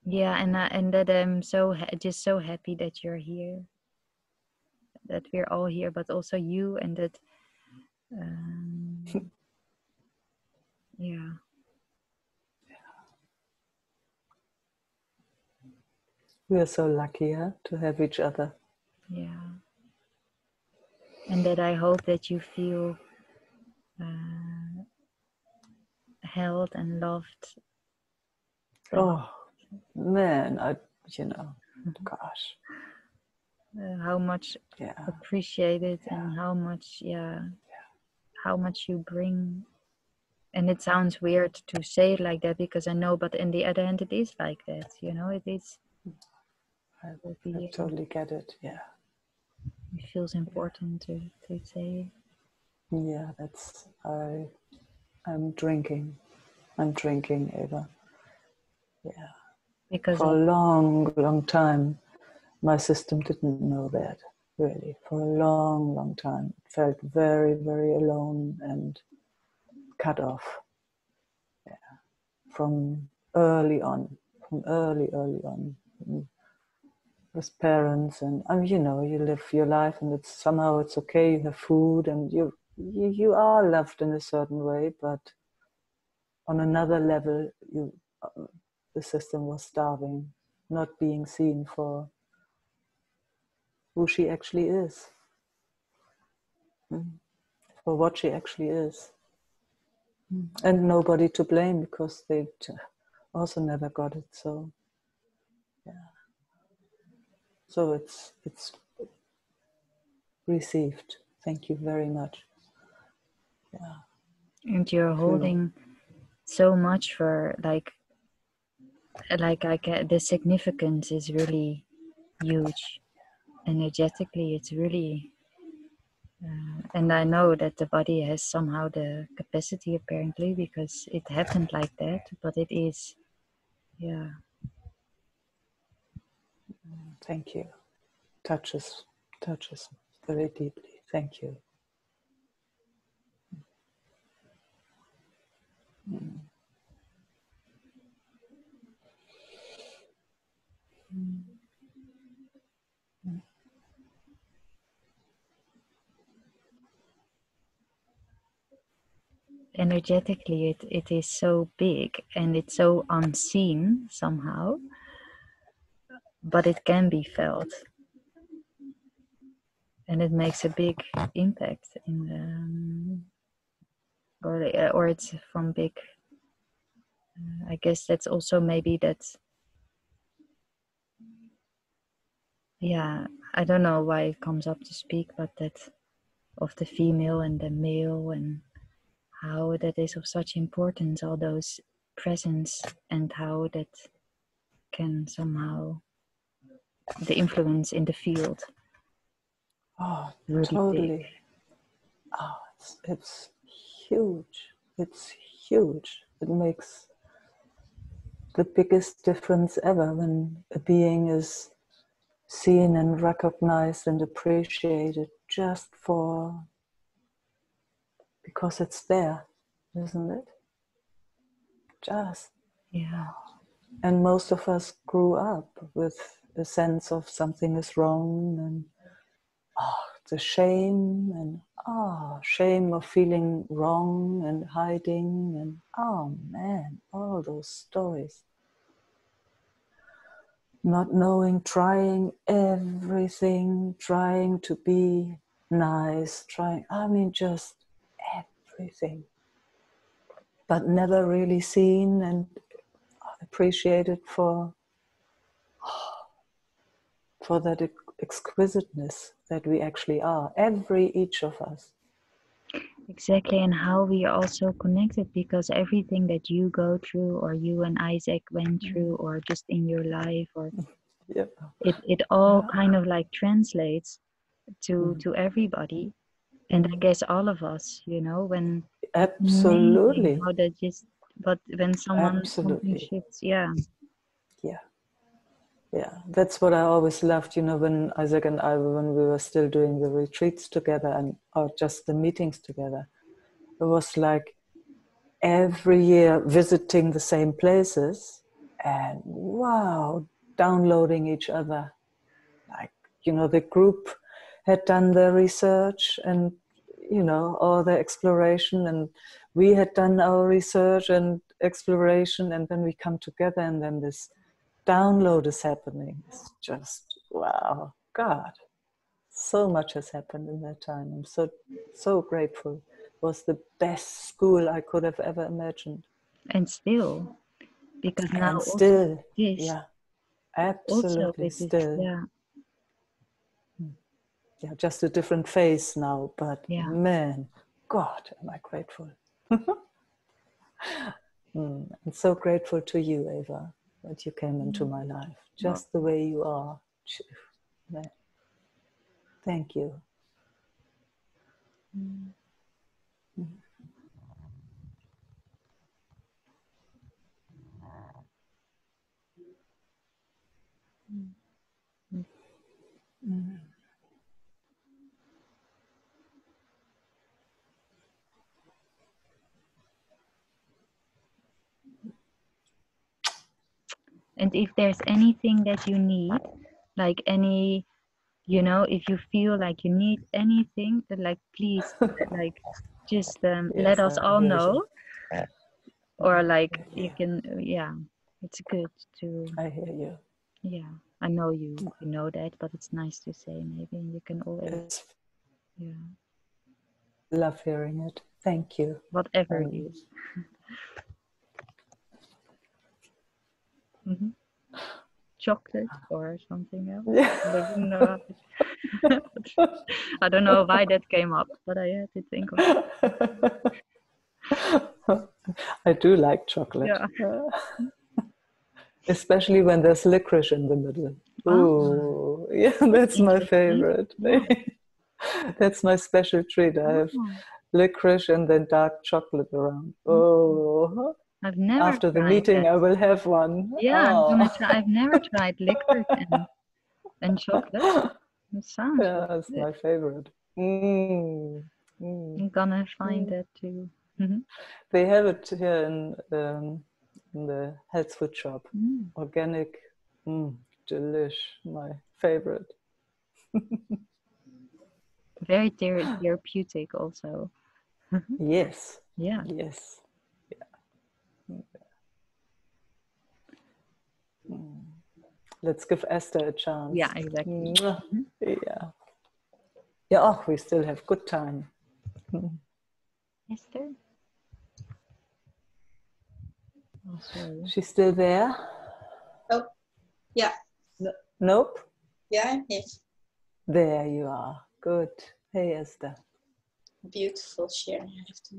yeah, and that I'm just so happy that you're here, that we're all here, but also you, and that yeah. We are so lucky, to have each other. Yeah. And that I hope that you feel held and loved. Oh man, gosh. How much appreciated and how much how much you bring. And it sounds weird to say it like that, because I know, but in the other hand it is like that, it is. I totally get it. Yeah, it feels important to say. Yeah, I'm drinking, Eva. Yeah, because for a long time my system didn't know that, really. For a long time it felt very, very alone and cut off. Yeah, from early on with parents, and you live your life, and it's okay, you have food, and you are loved in a certain way, but on another level the system was starving, not being seen for who she actually is, for what she actually is, and nobody to blame, because they also never got it. So yeah, so it's received. Thank you very much. Yeah. And you're holding so much for like the significance is really huge. Energetically, it's really and I know that the body has somehow the capacity, apparently, because it happened like that, but it is, yeah. Thank you. Touches very deeply. Thank you. Energetically, it is so big and it's so unseen somehow, but it can be felt, and it makes a big impact in or it's from big. I guess that's also maybe that. Yeah, I don't know why it comes up to speak, but that of the female and the male, and how that is of such importance, all those presence, and how that can somehow the influence in the field. Oh, really totally big. Oh, it's huge. It's huge. It makes the biggest difference ever when a being is seen and recognized and appreciated just because it's there, isn't it? Just. Yeah. And most of us grew up with a sense of something is wrong, and the shame, and shame of feeling wrong and hiding, and man, all those stories. Not knowing, trying everything, trying to be nice, just everything. But never really seen and appreciated for that exquisiteness that we actually are, each of us. Exactly, and how we are also connected, because everything that you go through, or you and Isaac went through, or just in your life, or it all kind of like translates to everybody, and I guess all of us, you know, when absolutely how that just, but when something shifts, yeah, that's what I always loved, you know, when Isaac and I, when we were still doing the retreats together and or just the meetings together, it was like every year visiting the same places and wow, downloading each other. Like, you know, the group had done their research and, you know, all the exploration, and we had done our research and exploration, and then we come together and then this download is happening. It's just, wow, God, so much has happened in that time. I'm so grateful. It was the best school I could have ever imagined. And still, because now and still, also this, yeah, absolutely also still. Yeah, just a different face now, but man, God, am I grateful. I'm so grateful to you, Eva, that you came into my life, just the way you are. Thank you. And if there's anything that you need, like any, you know, if you feel like you need anything, then like please, like just let us all know, or like you can, it's good to. I hear you. Yeah, I know you know that, but it's nice to say maybe, and you can always. Love hearing it. Thank you. Whatever it is. Chocolate or something else. Yeah. I don't know why that came up, but I had to think of it. I do like chocolate. Yeah. Especially when there's licorice in the middle. Ooh, yeah, that's my favorite. Yeah. That's my special treat. I have licorice and then dark chocolate around. Oh, I've never after the meeting that. I will have one. Yeah, I'm gonna try. I've never tried licorice and chocolate. It sounds that's my favorite. I'm gonna find that too. They have it here in the health food shop. Organic, delish, my favorite. Very therapeutic also. Yes. Yeah. Yes. Yeah. Let's give Esther a chance. Yeah, exactly. Yeah. Yeah, oh, we still have good time. Esther? Oh, sorry. She's still there? Oh, yeah. Nope? Yeah, yes. There you are. Good. Hey, Esther. Beautiful sharing. I have to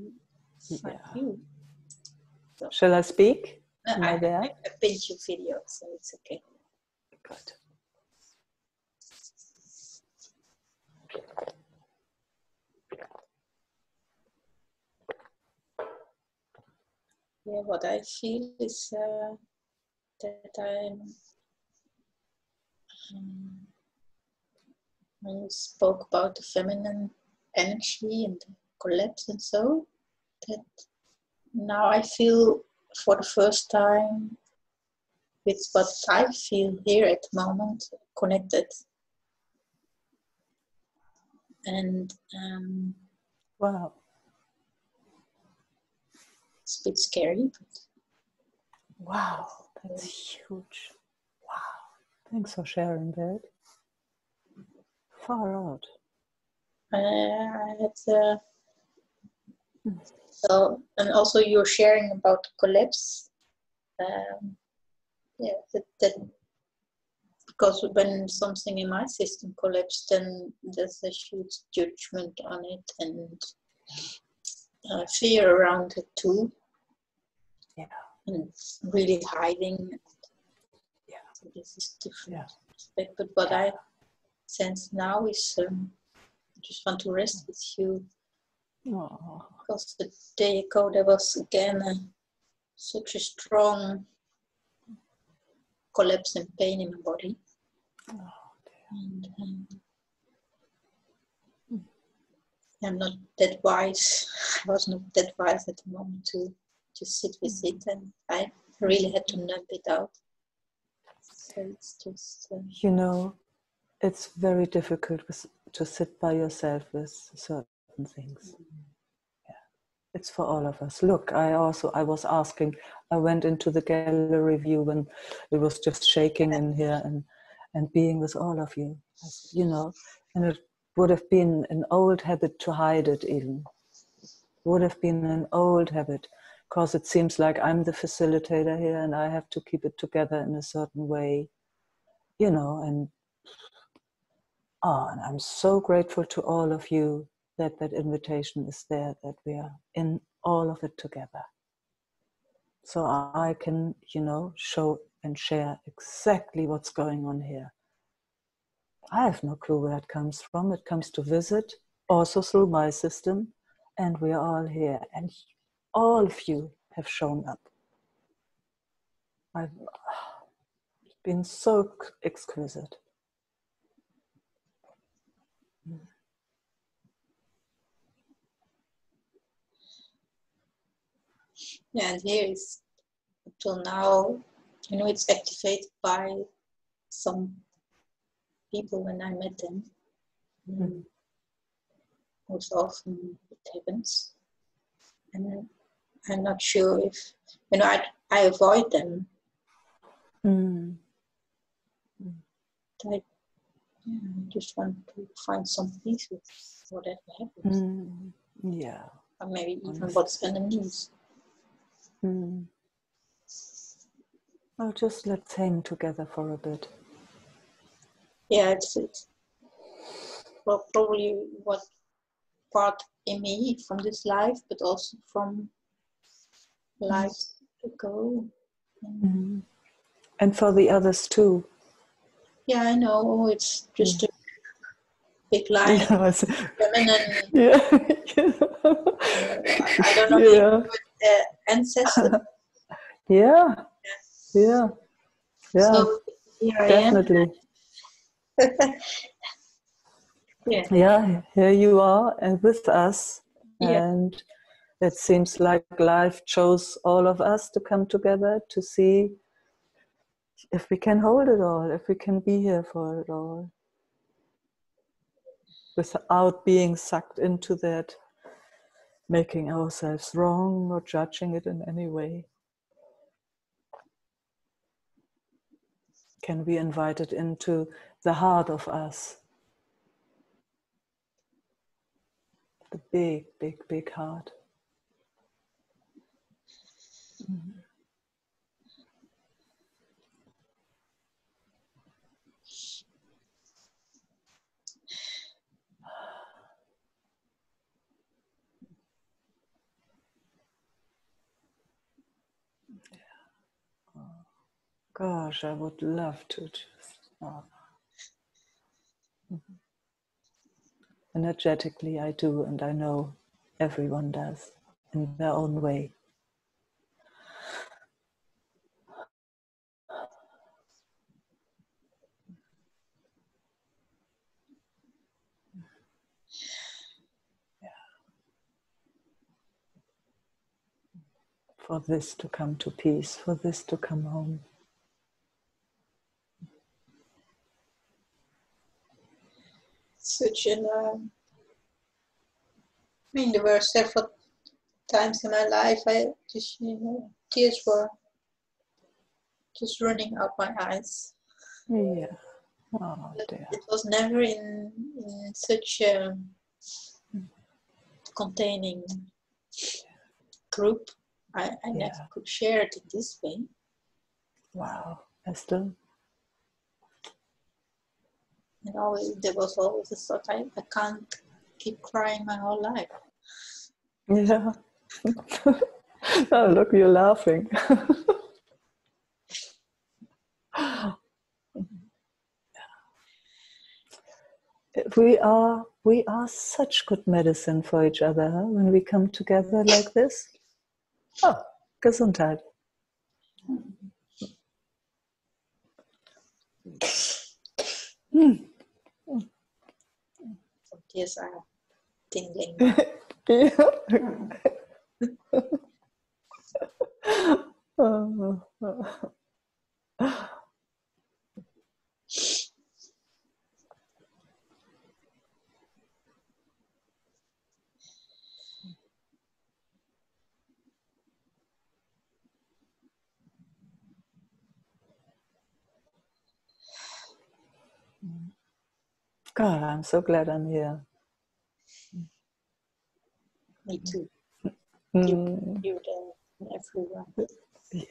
find you. So, shall I speak? Am I there? I pinned your video, so it's okay. Good. Yeah, what I feel is that I'm when you spoke about the feminine energy and the collapse and so, that now I feel for the first time with what I feel here at the moment connected. And wow. It's a bit scary. But wow, that's huge. Wow. Thanks for sharing that. Far out. I had so, and also you're sharing about the collapse. That because when something in my system collapsed, then there's a huge judgment on it and fear around it too. Yeah. And really hiding. Yeah. So this is different. Yeah. But what I sense now is I just want to rest with you. Oh. Because the day ago there was again such a strong collapse and pain in my body. And I'm not that wise. I was not that wise at the moment to sit with it, and I really had to numb it out. So it's just you know, it's very difficult to sit by yourself with certain things. Yeah, it's for all of us. Look, I was asking. I went into the gallery view when it was just shaking in here, and being with all of you, you know, and it would have been an old habit to hide it even. Would have been an old habit, because it seems like I'm the facilitator here and I have to keep it together in a certain way, you know, and I'm so grateful to all of you that that invitation is there, that we are in all of it together. So I can, you know, show and share exactly what's going on here. I have no clue where it comes from. It comes to visit, also through my system, and we are all here. And all of you have shown up. I've been so exquisite. yeah, and here is till now, you know, it's activated by some people when I met them. Most often it happens, and I'm not sure if, you know, I avoid them. I just want to find some peace with whatever happens. Yeah. Or maybe even what's underneath. Well, just let's hang together for a bit. Yeah, it's well, probably what part in me from this life, but also from lives ago. And for the others too. Yeah, I know, it's just a big line. Yeah. Feminine. Yeah. I don't know if ancestors. Yeah. So here I definitely. Yeah, here you are and with us. Yeah. And it seems like life chose all of us to come together to see if we can hold it all, if we can be here for it all, without being sucked into that, making ourselves wrong or judging it in any way. Can we invite it into the heart of us? The big, big, big heart. Gosh, I would love to just... Energetically, I do, and I know everyone does in their own way. For this to come to peace, for this to come home. Such an I mean, there were several times in my life I just, you know, tears were just running out my eyes. Yeah. Oh, dear. It was never in such a containing group. I never could share it in this way. Wow, Esther. And always, there was always a thought, I can't keep crying my whole life. Yeah. Oh, look, you're laughing. we are such good medicine for each other, huh? When we come together like this. Oh, Gesundheit. Tears are tingling. God, I'm so glad I'm here. Me too. You and everyone. Yeah.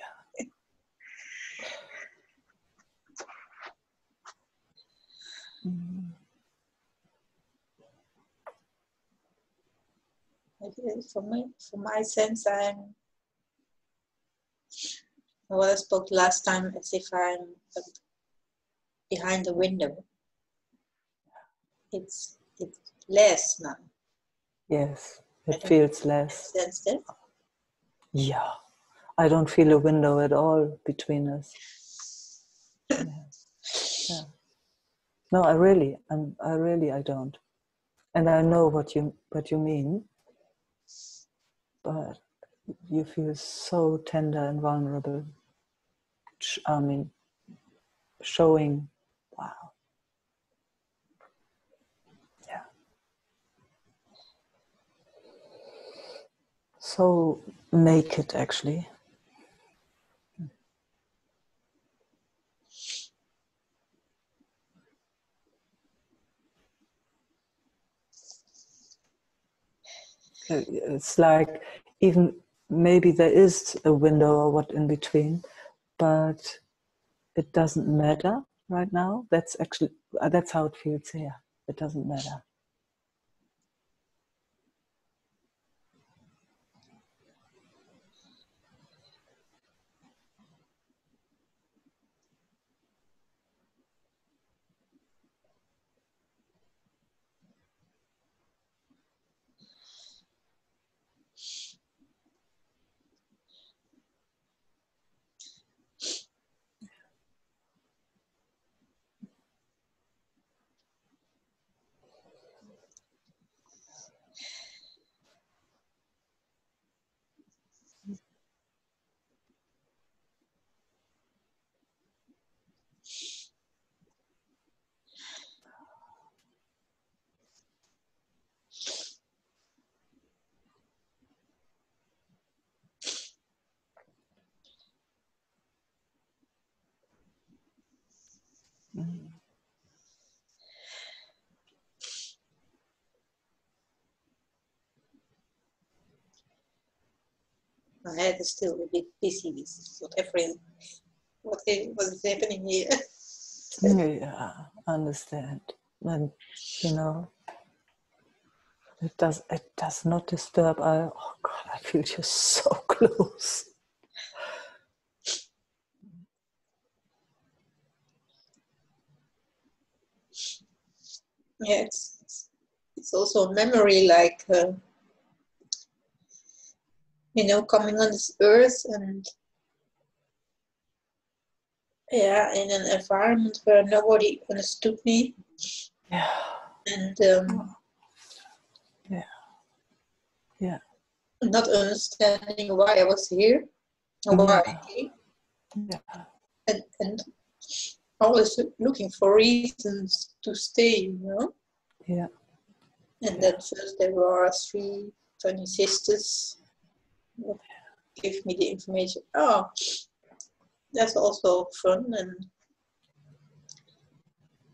For my sense, what I spoke last time, as if I'm behind the window. It's less now. Yes, it feels less. Sense that? Yeah, I don't feel a window at all between us. Yeah. No, I don't. And I know what you mean, but you feel so tender and vulnerable. I mean, showing, wow. Yeah. So naked, actually. It's like, even maybe there is a window or what in between, but it doesn't matter right now. That's how it feels here. It doesn't matter. My head is still a bit busy with what is happening here. Yeah, I understand. And it does not disturb. Oh God, I feel you so close. Yeah, it's also a memory, like coming on this earth and in an environment where nobody understood me. Yeah. And yeah. Not understanding why I was here or why I came. Yeah. And always looking for reasons to stay, Yeah. And then first there were 3 funny sisters who gave me the information. Oh, that's also fun.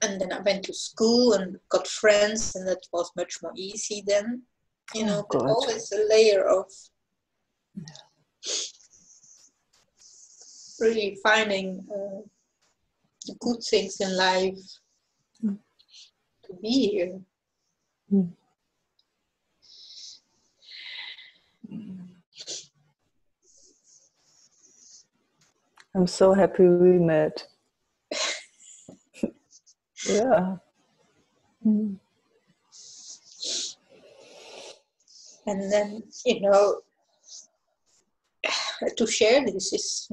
And then I went to school and got friends, and that was much more easy then. But always a layer of really finding the good things in life to be here. I'm so happy we met. Yeah. Mm. And then, to share this is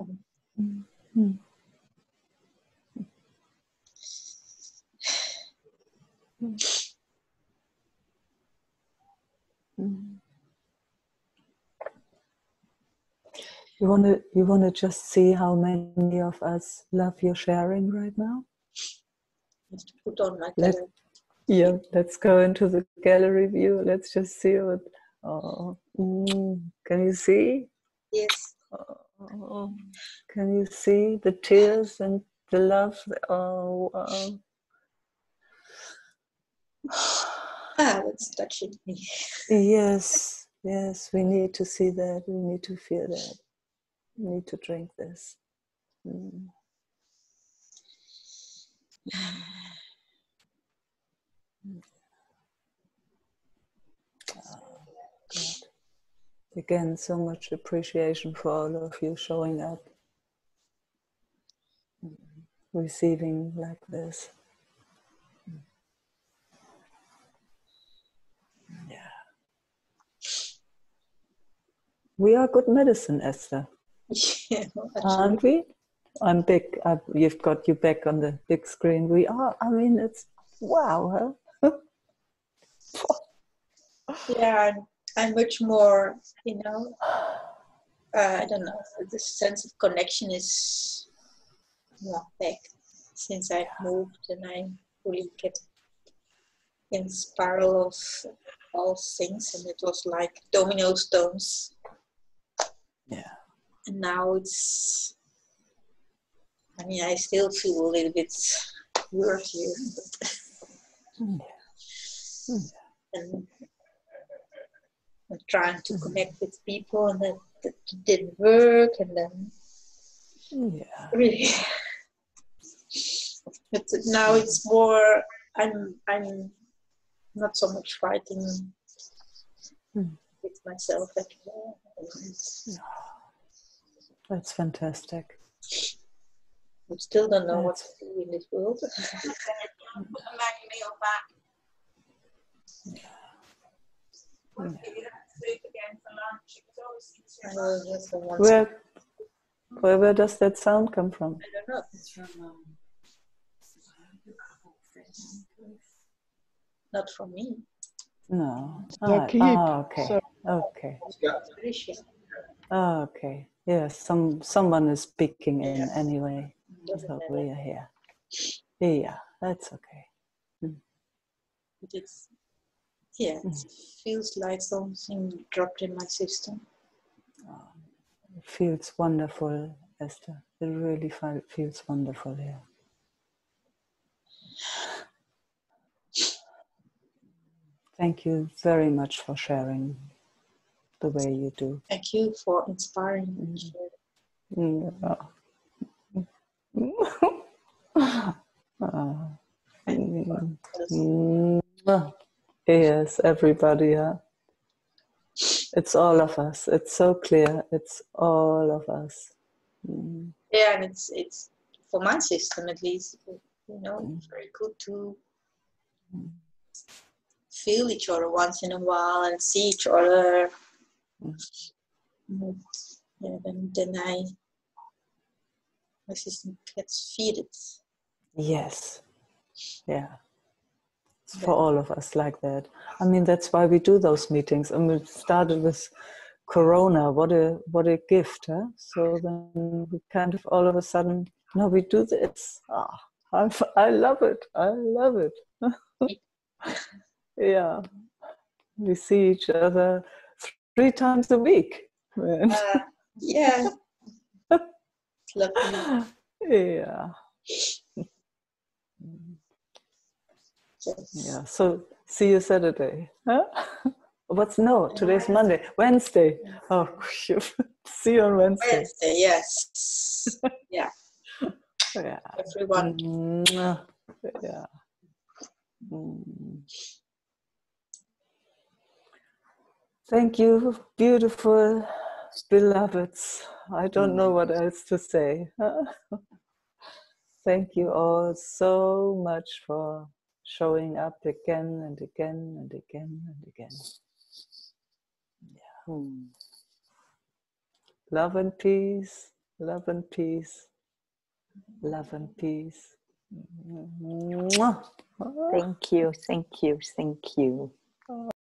You wanna just see how many of us love your sharing right now? have to put on my let's go into the gallery view. Let's just see what. Oh, can you see? Yes. Oh, can you see the tears and the love? Oh, wow. That's touching me. Yes, we need to see that. We need to feel that. We need to drink this. Oh, God. Again, so much appreciation for all of you showing up, receiving like this. Yeah. We are good medicine, Esther. Yeah, aren't we? I'm big. You've got you back on the big screen. We are. I mean, it's wow, huh? Yeah, I'm much more, I don't know, the sense of connection is back since I've moved, and I really get in the spiral of all things, and it was like domino stones. Yeah. And now it's, I still feel a little bit weird here. And I'm trying to connect with people, and that didn't work, and then really. But now it's more, I'm not so much fighting with myself anymore. That's fantastic. I still don't know what to do in this world. Where does that sound come from? I don't know. It's from Not from me. No. Okay. So, Okay. Okay. Yes, someone is speaking in anyway. So we are here. Yeah, that's okay. But it feels like something dropped in my system. It feels wonderful, Esther. It really feels wonderful here. Thank you very much for sharing the way you do. Thank you for inspiring me. Yes, everybody. It's all of us. It's so clear. It's all of us. Yeah, and it's for my system at least. Very good to feel each other once in a while and see each other. Then my system gets feeded. Yes. Yeah. It's for all of us like that. I mean, that's why we do those meetings. And we started with Corona. What a gift, huh? So then we kind of all of a sudden, no, we do this. I love it. I love it. Yeah. We see each other 3 times a week. Yeah. It's lovely. Yeah. Yeah. So see you Saturday. Huh? Today's Monday. Wednesday. Oh, see you on Wednesday. Wednesday, yes. Yeah. Yeah. Everyone. Yeah. Thank you, beautiful beloveds. I don't know what else to say. Thank you all so much for showing up again and again and again and again. Yeah. Love and peace, love and peace, love and peace. Thank you, thank you, thank you.